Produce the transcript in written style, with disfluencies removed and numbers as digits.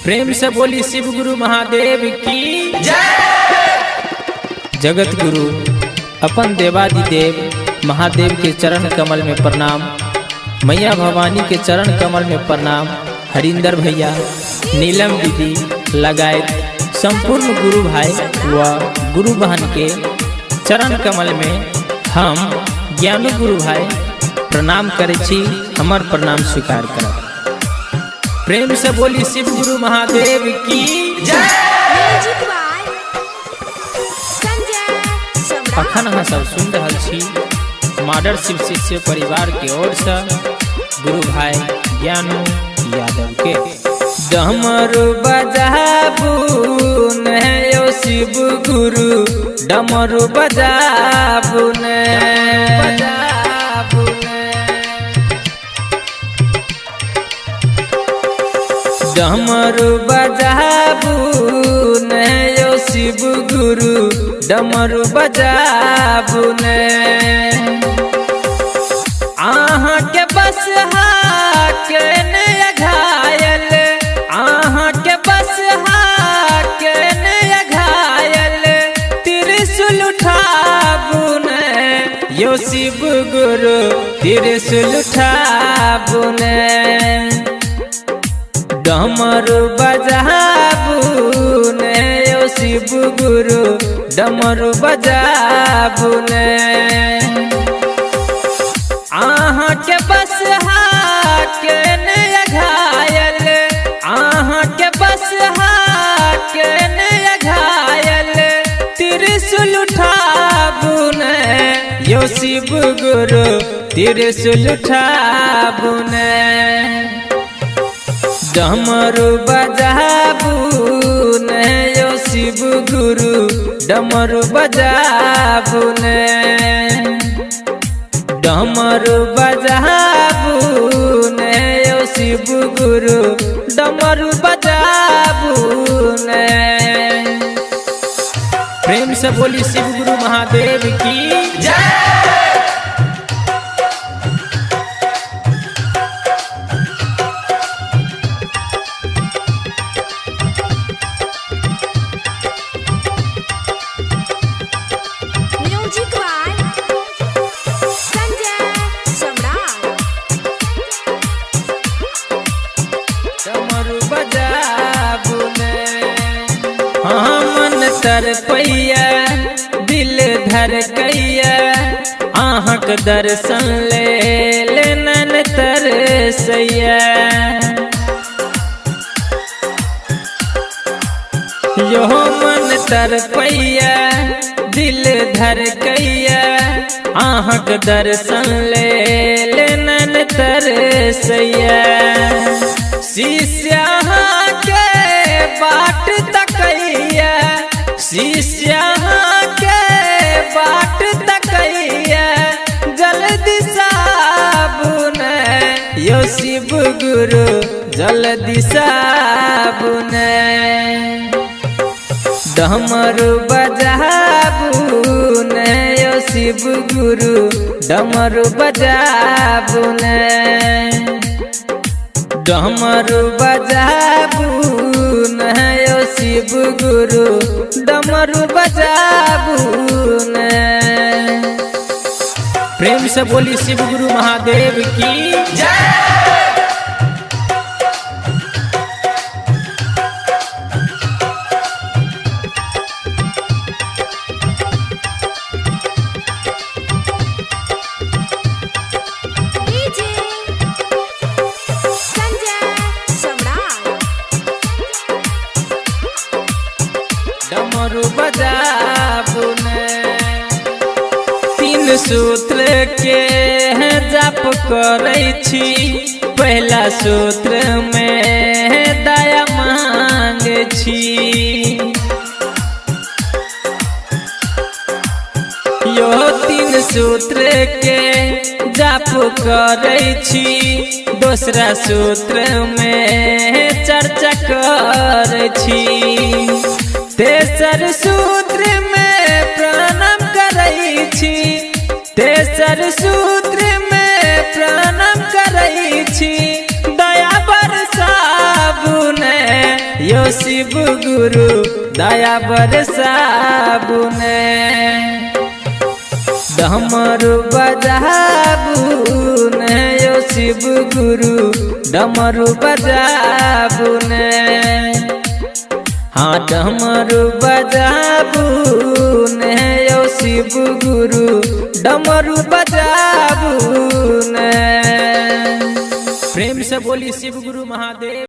प्रेम से बोली शिव गुरु महादेव की जगत गुरु अपन देवादिदेव महादेव के चरण कमल में प्रणाम। मैया भवानी के चरण कमल में प्रणाम। हरिंदर भैया, नीलम दीदी लगाए संपूर्ण गुरु भाई व गुरु बहन के चरण कमल में हम ज्ञानु गुरु भाई प्रणाम करे छी। हमर प्रणाम स्वीकार कर। प्रेम से बोली शिव गुरु महादेव की अखन अहाँ सब सुन रहा छी मॉडल शिव शिष्य परिवार के ओर से गुरु भाई ज्ञानु यादव के। डमरू बजाबू ने यो शिव गुरु, डमरू बजाबू ने डमरू बजाबू ने यो शिव गुरु, डमरू बजाबू ने। आहाँ के बस के ने घायल, आहाँ के बस के ने घायल, त्रिशूल उठाबू ने यो शिव गुरु, त्रिशूल उठाबू ने। डमरू बजाबू ने यो शिव गुरु, डमरू बजाबू ने। आहाँ के बस के ने घायल, आहाँ के बस के ने घायल, त्रिशूल उठाबू ने यो शिव गुरु, त्रिशूल उठाबू ने। डमरू बजाबू ने यो शिव गुरु, डमरू बजाबू ने। डमरू बजाबू ने यो शिव गुरु, डमरू बजाबू ने। प्रेम से बोली शिव गुरु महादेव की जय। तरपैया दिल धर कैया, आहक दर्शन ले नन तरसैया। यो मन तरपैया दिल धर कैया, आहक दर्शन ले नन तरसैया। शिष्या के बाट तकैया, शिष्या के बाट तकैया, जल्दी साबू ने यो शिव गुरु, जल्दी साबू ने। डमरू बजाबू ने यो शिव गुरु, डमरू बजाबू ने। डमरू बजाबू ने यो शिव गुरु, डमरू बजाबू ने। प्रेम से बोली शिव गुरु महादेव की जय। डमरू बजाबू ने। तीन सूत्र के जप करै छी, पहला सूत्र में दया मांगे छी। यो तीन सूत्र के जप करै छी, दूसरा सूत्र में चर्चा करै छी। तेसर सूत्र में प्रणाम करै छी, तेसर सूत्र में प्रणाम करै छी। दया बरसाबू ने यो शिव गुरु दया बरसाबुने डमरू बजाबुने यो शिव गुरु डमरू बजाबुने हाँ डमरू बजाबुने यो शिव गुरु डमरू बजाबुने। प्रेम से बोली शिव गुरु महादेव।